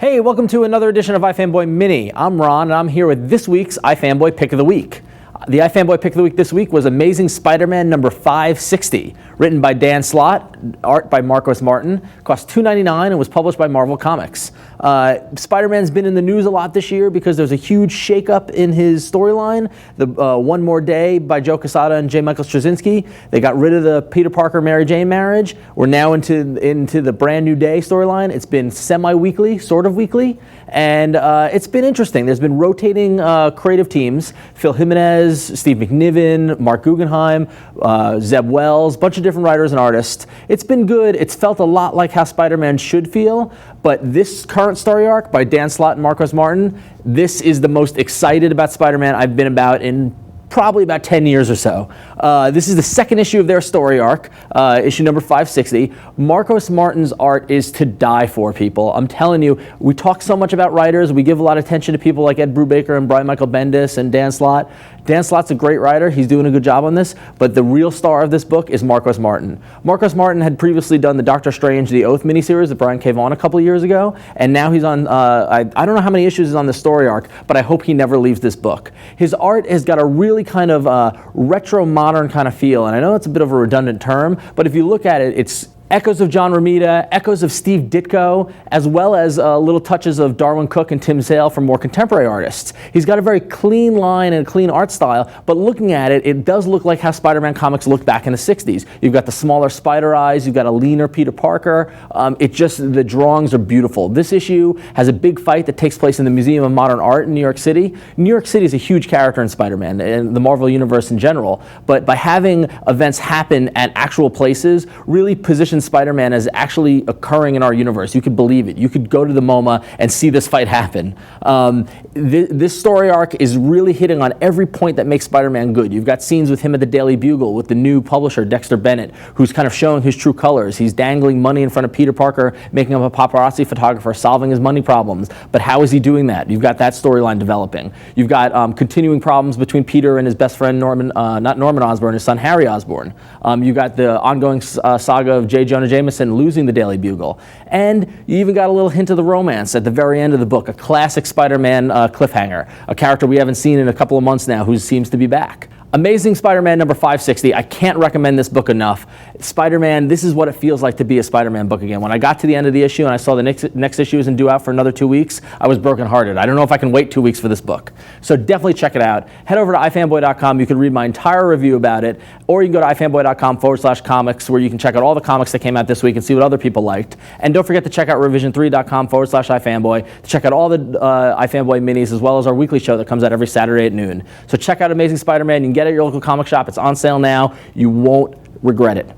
Hey, welcome to another edition of iFanboy Mini. I'm Ron, and I'm here with this week's iFanboy Pick of the Week. The iFanboy Pick of the Week this week was Amazing Spider-Man number 560, written by Dan Slott, art by Marcos Martin, cost $2.99 and was published by Marvel Comics. Spider-Man's been in the news a lot this year because there's a huge shakeup in his storyline. The One More Day by Joe Quesada and J. Michael Straczynski. They got rid of the Peter Parker-Mary Jane marriage. We're now into the Brand New Day storyline. It's been semi-weekly, sort of weekly, and it's been interesting. There's been rotating creative teams. Phil Jimenez, Steve McNiven, Mark Guggenheim, Zeb Wells, bunch of different writers and artists. It's been good. It's felt a lot like how Spider-Man should feel, but this current story arc by Dan Slott and Marcos Martin, this is the most excited about Spider-Man I've been about in probably about 10 years or so. This is the second issue of their story arc, issue number 560. Marcos Martin's art is to die for, people. I'm telling you, we talk so much about writers. We give a lot of attention to people like Ed Brubaker and Brian Michael Bendis and Dan Slott. Dan Slott's a great writer. He's doing a good job on this, but the real star of this book is Marcos Martin. Marcos Martin had previously done the Doctor Strange The Oath miniseries that Brian came on a couple of years ago, and now he's on, I don't know how many issues is on the story arc, but I hope he never leaves this book. His art has got a really kind of retro modern kind of feel, and I know it's a bit of a redundant term, but if you look at it, it's echoes of John Romita, echoes of Steve Ditko, as well as little touches of Darwin Cook and Tim Sale from more contemporary artists. He's got a very clean line and a clean art style, but looking at it, it does look like how Spider-Man comics looked back in the 60s. You've got the smaller spider eyes, you've got a leaner Peter Parker. The drawings are beautiful. This issue has a big fight that takes place in the Museum of Modern Art in New York City. New York City is a huge character in Spider-Man and the Marvel Universe in general, but by having events happen at actual places really positions Spider-Man as actually occurring in our universe. You could believe it. You could go to the MoMA and see this fight happen. This story arc is really hitting on every point that makes Spider-Man good. You've got scenes with him at the Daily Bugle with the new publisher, Dexter Bennett, who's kind of showing his true colors. He's dangling money in front of Peter Parker, making him a paparazzi photographer, solving his money problems. But how is he doing that? You've got that storyline developing. You've got continuing problems between Peter and his best friend, not Norman Osborn, his son, Harry Osborn. You've got the ongoing saga of J. Jonah Jameson losing the Daily Bugle. And you even got a little hint of the romance at the very end of the book, a classic Spider-Man cliffhanger, a character we haven't seen in a couple of months now who seems to be back. Amazing Spider-Man number 560. I can't recommend this book enough. Spider-Man, this is what it feels like to be a Spider-Man book again. When I got to the end of the issue and I saw the next issue isn't due out for another 2 weeks, I was brokenhearted. I don't know if I can wait 2 weeks for this book. So definitely check it out. Head over to iFanboy.com. You can read my entire review about it, or you can go to iFanboy.com/comics, where you can check out all the comics that came out this week and see what other people liked. And don't forget to check out revision3.com/iFanboy to check out all the iFanboy minis, as well as our weekly show that comes out every Saturday at noon. So check out Amazing Spider-Man. You can get it at your local comic shop. It's on sale now. You won't regret it.